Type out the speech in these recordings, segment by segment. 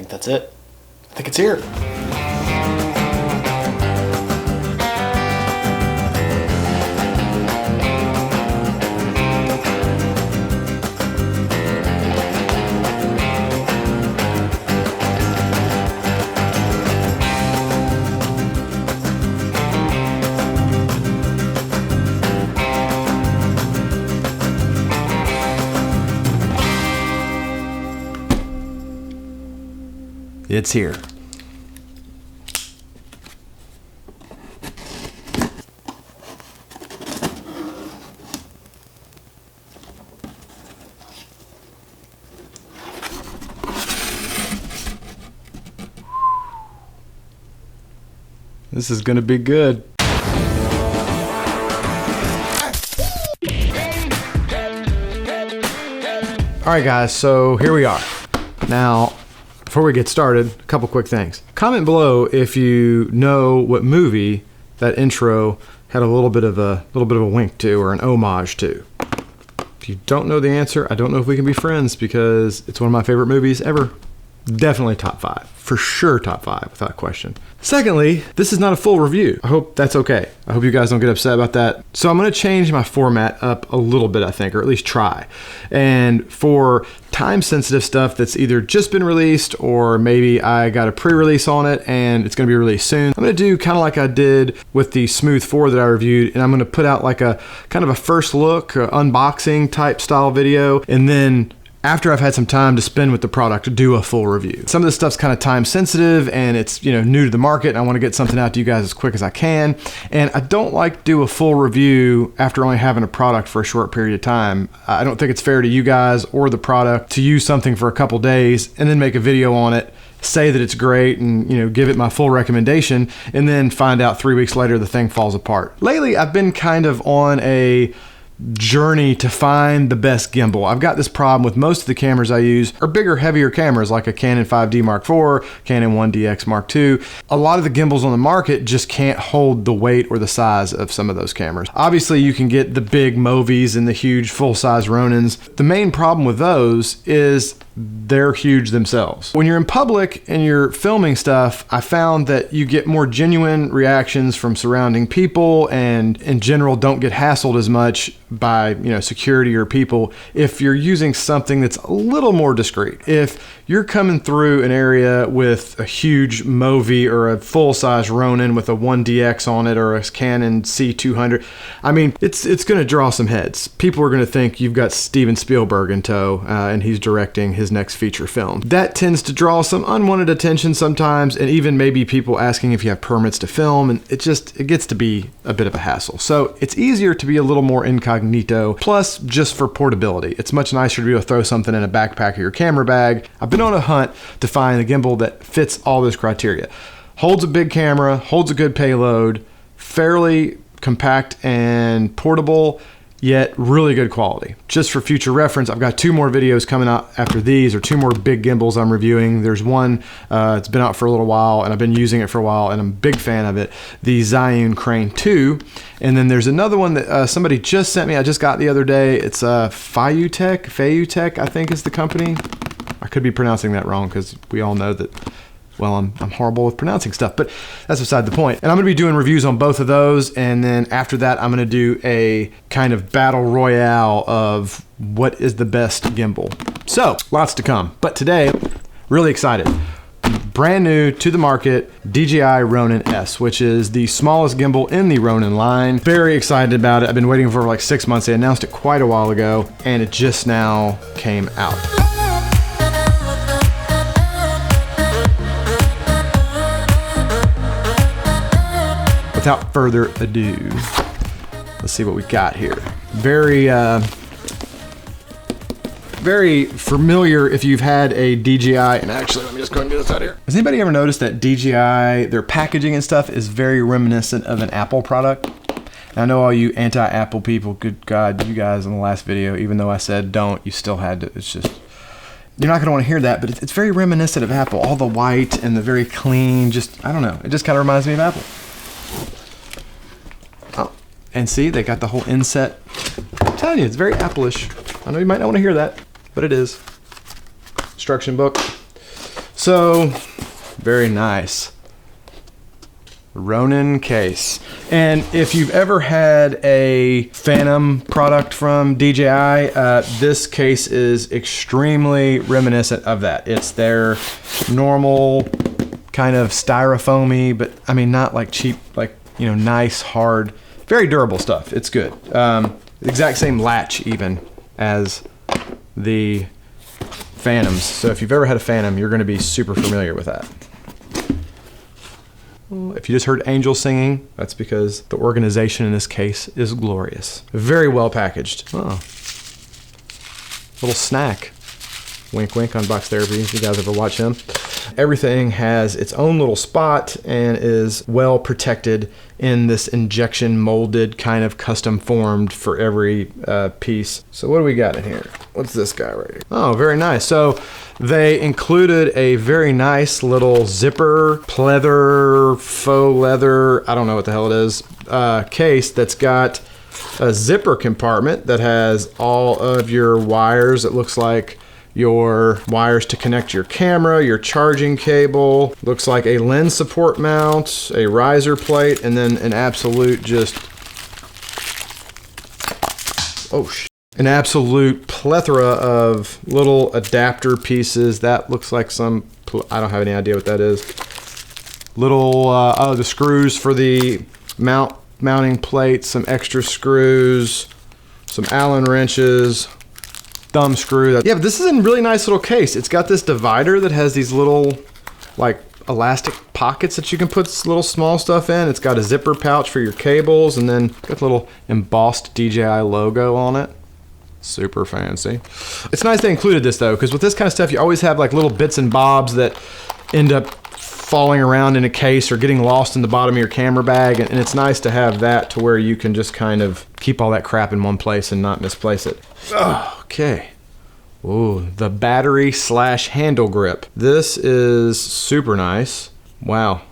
think that's it. I think it's here. It's here. This is gonna be good. All right, guys, so here we are. Now, before we get started, a couple quick things. Comment below if you know what movie that intro had a little bit of a wink to, or an homage to. If you don't know the answer, I don't know if we can be friends, because it's one of my favorite movies ever. Definitely top 5. For sure top 5, without question. Secondly, this is not a full review. I hope that's okay. I hope you guys don't get upset about that. So I'm gonna change my format up a little bit, I think, or at least try. And for time-sensitive stuff that's either just been released, or maybe I got a pre-release on it and it's gonna be released soon, I'm gonna do kind of like I did with the Smooth 4 that I reviewed, and I'm gonna put out like a kind of a first look, unboxing type style video, and then after I've had some time to spend with the product, do a full review. Some of this stuff's kind of time sensitive, and it's, you know, new to the market, and I want to get something out to you guys as quick as I can. And I don't like to do a full review after only having a product for a short period of time. I don't think it's fair to you guys or the product to use something for a couple days and then make a video on it, say that it's great, and, you know, give it my full recommendation, and then find out 3 weeks later the thing falls apart. Lately, I've been kind of on a journey to find the best gimbal. I've got this problem with most of the cameras I use are bigger, heavier cameras, like a Canon 5D Mark IV, Canon 1DX Mark II. A lot of the gimbals on the market just can't hold the weight or the size of some of those cameras. Obviously, you can get the big Movies and the huge full-size Ronins. The main problem with those is they're huge themselves. When you're in public and you're filming stuff, I found that you get more genuine reactions from surrounding people, and in general don't get hassled as much by, you know, security or people if you're using something that's a little more discreet. If you're coming through an area with a huge Movi or a full-size Ronin with a 1DX on it, or a Canon C200, I mean, it's going to draw some heads. People are going to think you've got Steven Spielberg in tow, and he's directing his next feature film. That tends to draw some unwanted attention sometimes, and even maybe people asking if you have permits to film, and it gets to be a bit of a hassle. So it's easier to be a little more incognito, plus just for portability. It's much nicer to be able to throw something in a backpack or your camera bag. I've been on a hunt to find the gimbal that fits all those criteria. Holds a big camera, holds a good payload, fairly compact and portable, yet really good quality. Just for future reference, I've got 2 more videos coming out after these, or 2 more big gimbals I'm reviewing. There's one, it's been out for a little while, and I've been using it for a while, and I'm a big fan of it, the Zhiyun Crane 2. And then there's another one that somebody just sent me, I just got the other day. It's Fayutech, I think is the company. I could be pronouncing that wrong, because we all know that, well, I'm horrible with pronouncing stuff, but that's beside the point. And I'm gonna be doing reviews on both of those, and then after that, I'm gonna do a kind of battle royale of what is the best gimbal. So, lots to come. But today, really excited. Brand new to the market, DJI Ronin-S, which is the smallest gimbal in the Ronin line. Very excited about it. I've been waiting for like 6 months. They announced it quite a while ago, and it just now came out. Without further ado, let's see what we got here. Very familiar if you've had a DJI, and actually let me just go and get this out here. Has anybody ever noticed that DJI, their packaging and stuff is very reminiscent of an Apple product? And I know all you anti-Apple people, good God, you guys in the last video, even though I said don't, you still had to, it's just, you're not gonna wanna hear that, but it's very reminiscent of Apple. All the white and the very clean, just, I don't know, it just kind of reminds me of Apple. Oh, and see, they got the whole inset. I'm telling you, it's very Apple-ish. I know you might not wanna hear that, but it is. Instruction book. So, very nice. Ronin case. And if you've ever had a Phantom product from DJI, this case is extremely reminiscent of that. It's their normal kind of styrofoamy, but I mean, not like cheap, like, you know, nice, hard, very durable stuff. It's good. Exact same latch even as the Phantoms. So if you've ever had a Phantom, you're going to be super familiar with that. If you just heard angels singing, that's because the organization in this case is glorious. Very well packaged. Oh. Little snack. Wink, wink, Unbox Therapy, if you guys ever watch him. Everything has its own little spot and is well protected in this injection molded, kind of custom formed for every piece. So what do we got in here? What's this guy right here? Oh, very nice. So they included a very nice little zipper, pleather, faux leather, I don't know what the hell it is, case that's got a zipper compartment that has all of your wires. It looks like your wires to connect your camera, your charging cable, looks like a lens support mount, a riser plate, and then an absolute just, oh shit. An absolute plethora of little adapter pieces. That looks like some, I don't have any idea what that is. Little, oh, the screws for the mounting plates, some extra screws, some Allen wrenches, thumb screw. Yeah, but this is a really nice little case. It's got this divider that has these little, like, elastic pockets that you can put little small stuff in. It's got a zipper pouch for your cables, and then got the little embossed DJI logo on it. Super fancy. It's nice they included this though, because with this kind of stuff, you always have like little bits and bobs that end up falling around in a case or getting lost in the bottom of your camera bag, and it's nice to have that to where you can just kind of keep all that crap in one place and not misplace it. Okay. Ooh, the battery / handle grip. This is super nice. Wow.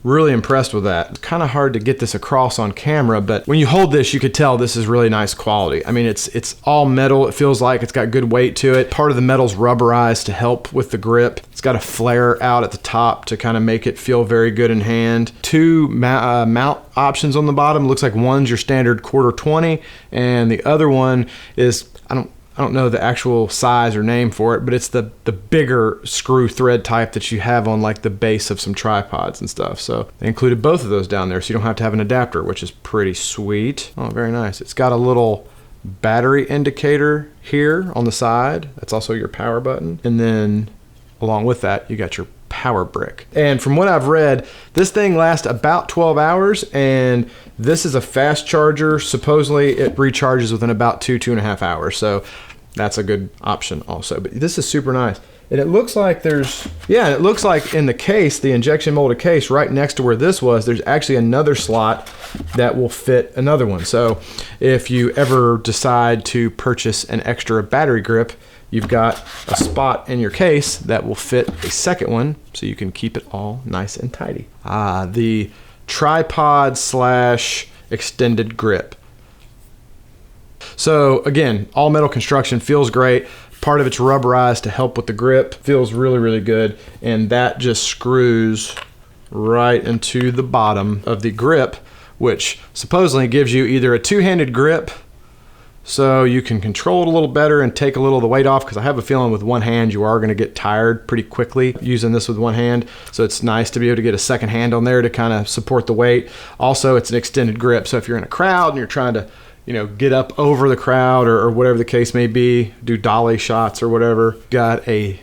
Really impressed with that. It's kind of hard to get this across on camera, but when you hold this, you could tell this is really nice quality. I mean, it's all metal. It feels like it's got good weight to it. Part of the metal's rubberized to help with the grip. It's got a flare out at the top to kind of make it feel very good in hand. Two mount options on the bottom. Looks like one's your standard 1/4-20, and the other one is, I don't know the actual size or name for it, but it's the bigger screw thread type that you have on like the base of some tripods and stuff. So they included both of those down there, so you don't have to have an adapter, which is pretty sweet. Oh, very nice. It's got a little battery indicator here on the side. That's also your power button. And then along with that, you got your power brick. And from what I've read, this thing lasts about 12 hours, and this is a fast charger. Supposedly it recharges within about 2.5 hours. So that's a good option also. But this is super nice. And it looks like there's, yeah, it looks like in the case, the injection molded case, right next to where this was, there's actually another slot that will fit another one. So if you ever decide to purchase an extra battery grip, you've got a spot in your case that will fit a second one, so you can keep it all nice and tidy. The tripod / extended grip. So again, all metal construction, feels great. Part of it's rubberized to help with the grip. Feels really, really good. And that just screws right into the bottom of the grip, which supposedly gives you either a two-handed grip, so you can control it a little better and take a little of the weight off, because I have a feeling with one hand you are going to get tired pretty quickly using this with one hand. So it's nice to be able to get a second hand on there to kind of support the weight. Also, it's an extended grip, so if you're in a crowd and you're trying to, you know, get up over the crowd or whatever the case may be, do dolly shots or whatever. Got a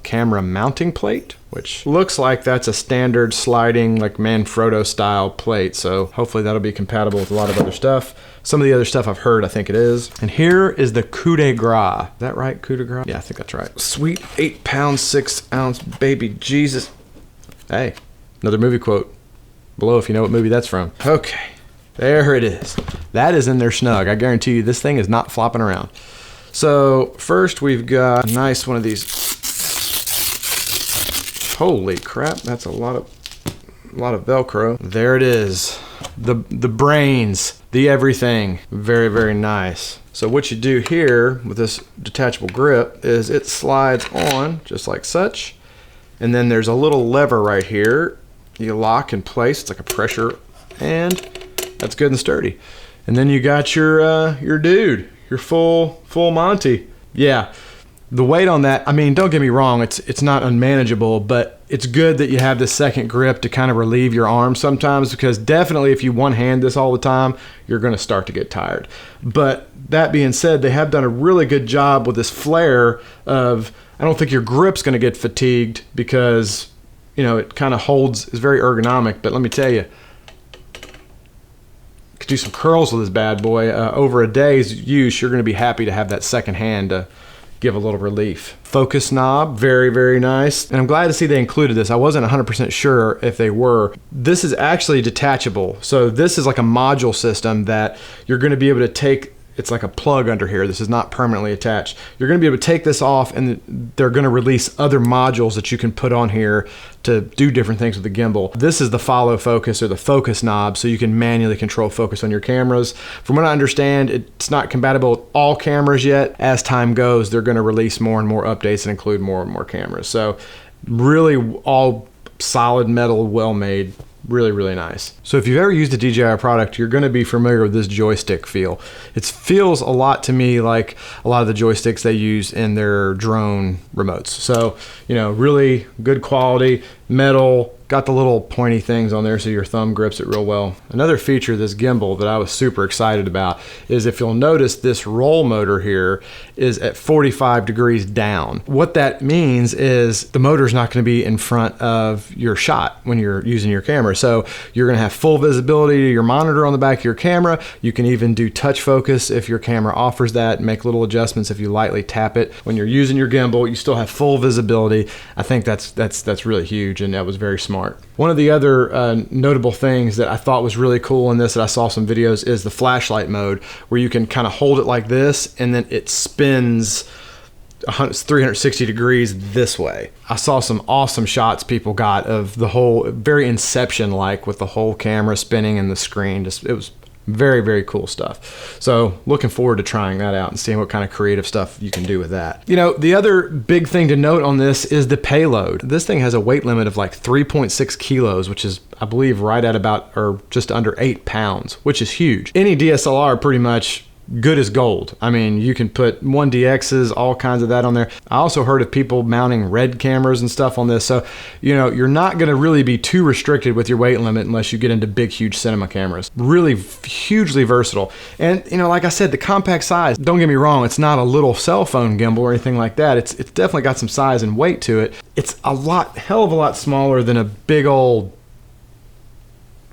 camera mounting plate, which looks like that's a standard sliding like Manfrotto style plate. So hopefully that'll be compatible with a lot of other stuff. Some of the other stuff I've heard, I think it is. And here is the coup de grace. Is that right, coup de grace? Yeah, I think that's right. Sweet 8-pound, 6-ounce baby Jesus. Hey, another movie quote below if you know what movie that's from. Okay, there it is. That is in there snug. I guarantee you this thing is not flopping around. So first we've got a nice one of these. Holy crap, that's a lot of Velcro. There it is. The brains, the everything. Very, very nice. So what you do here with this detachable grip is it slides on just like such, And then there's a little lever right here. You lock in place. It's like a pressure, and that's good and sturdy. And then you got your dude, your full Monty. Yeah, the weight on that, I mean, don't get me wrong, it's not unmanageable, but it's good that you have this second grip to kind of relieve your arms sometimes, because definitely if you one hand this all the time, you're going to start to get tired. But that being said, they have done a really good job with this flare of, I don't think your grip's going to get fatigued, because, you know, it kind of holds, it's very ergonomic. But let me tell you, could do some curls with this bad boy. Over a day's use, you're going to be happy to have that second hand to give a little relief. Focus knob, very, very nice. And I'm glad to see they included this. I wasn't 100% sure if they were. This is actually detachable. So this is like a module system that you're going to be able to take. It's like a plug under here. This is not permanently attached. You're going to be able to take this off, and they're going to release other modules that you can put on here to do different things with the gimbal. This is the follow focus, or the focus knob, so you can manually control focus on your cameras. From what I understand, it's not compatible with all cameras yet. As time goes, they're going to release more and more updates and include more and more cameras. So really all solid metal, well made. Really, really nice. So if you've ever used a DJI product, you're going to be familiar with this joystick feel. It feels a lot to me like a lot of the joysticks they use in their drone remotes. So, you know, really good quality, metal, got the little pointy things on there so your thumb grips it real well. Another feature of this gimbal that I was super excited about is, if you'll notice, this roll motor here is at 45 degrees down. What that means is the motor's not going to be in front of your shot when you're using your camera. So you're going to have full visibility to your monitor on the back of your camera. You can even do touch focus if your camera offers that, make little adjustments if you lightly tap it. When you're using your gimbal, you still have full visibility. I think that's really huge, and that was very smart. One of the other notable things that I thought was really cool in this, that I saw some videos, is the flashlight mode, where you can kind of hold it like this and then it spins 360 degrees this way. I saw some awesome shots people got of the whole, very Inception-like, with the whole camera spinning and the screen. It was very, very cool stuff. So looking forward to trying that out and seeing what kind of creative stuff you can do with that. You know, the other big thing to note on this is the payload. This thing has a weight limit of like 3.6 kilos, which is, I believe, right at about, or just under 8 pounds, which is huge. Any DSLR pretty much good as gold. I mean, you can put 1DXs, all kinds of that on there. I also heard of people mounting RED cameras and stuff on this. So, you know, you're not going to really be too restricted with your weight limit unless you get into big, huge cinema cameras. Really hugely versatile. And, you know, like I said, the compact size, don't get me wrong, it's not a little cell phone gimbal or anything like that. It's definitely got some size and weight to it. It's hell of a lot smaller than a big old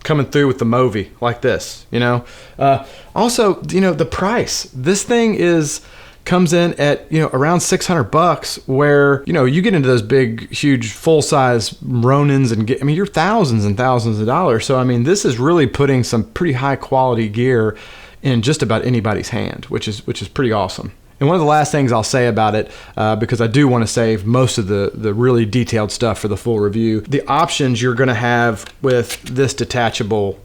coming through with the Movi like this, you know. Also, you know, the price. This thing comes in at, you know, around $600, where, you know, you get into those big, huge, full-size Ronins and I mean, you're thousands and thousands of dollars. So, I mean, this is really putting some pretty high-quality gear in just about anybody's hand, which is pretty awesome. And one of the last things I'll say about it, because I do want to save most of the really detailed stuff for the full review, the options you're going to have with this detachable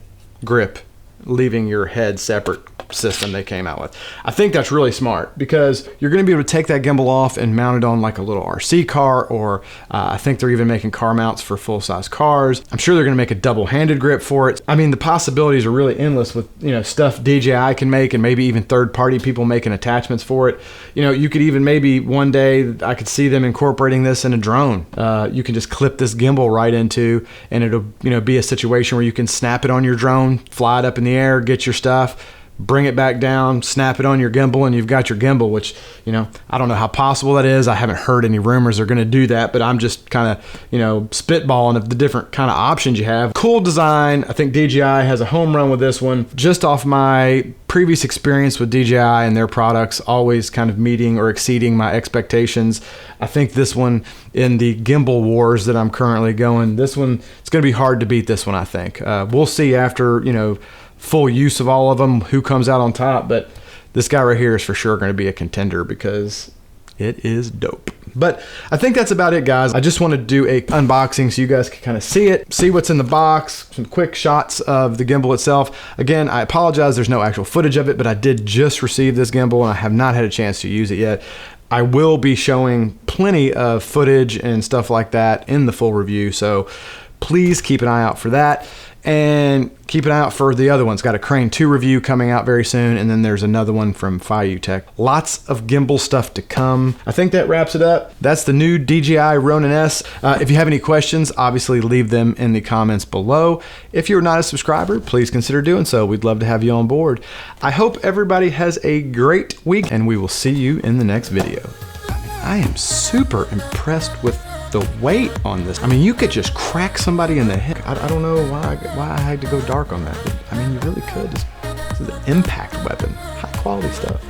grip, leaving your head separate system they came out with. I think that's really smart, because you're going to be able to take that gimbal off and mount it on like a little RC car, or I think they're even making car mounts for full-size cars. I'm sure they're going to make a double-handed grip for it. I mean, the possibilities are really endless with, you know, stuff DJI can make, and maybe even third-party people making attachments for it. You know, you could even maybe one day, I could see them incorporating this in a drone. You can just clip this gimbal right into, and it'll, you know, be a situation where you can snap it on your drone, fly it up in the air, get your stuff, bring it back down, snap it on your gimbal, and you've got your gimbal, which, you know, I don't know how possible that is. I haven't heard any rumors they're going to do that, but I'm just kind of, you know, spitballing of the different kind of options you have. Cool design. I think DJI has a home run with this one, just off my previous experience with DJI and their products, always kind of meeting or exceeding my expectations. I think this one, in the gimbal wars that I'm currently going, this one, it's going to be hard to beat this one, I think. We'll see after, you know, full use of all of them, who comes out on top, but this guy right here is for sure going to be a contender, because it is dope. But I think that's about it, guys. I just want to do a unboxing so you guys can kind of see it, see what's in the box, some quick shots of the gimbal itself. Again, I apologize, there's no actual footage of it, but I did just receive this gimbal and I have not had a chance to use it yet. I will be showing plenty of footage and stuff like that in the full review, so please keep an eye out for that. And keep an eye out for the other ones. Got a Crane 2 review coming out very soon, and then there's another one from Fiyu Tech. Lots of gimbal stuff to come. I think that wraps it up. That's the new DJI Ronin-S. If you have any questions, obviously leave them in the comments below. If you're not a subscriber, please consider doing so. We'd love to have you on board. I hope everybody has a great week, and we will see you in the next video. I am super impressed with the weight on this. I mean, you could just crack somebody in the head. I don't know why I had to go dark on that, but I mean, you really could. This is an impact weapon. High quality stuff.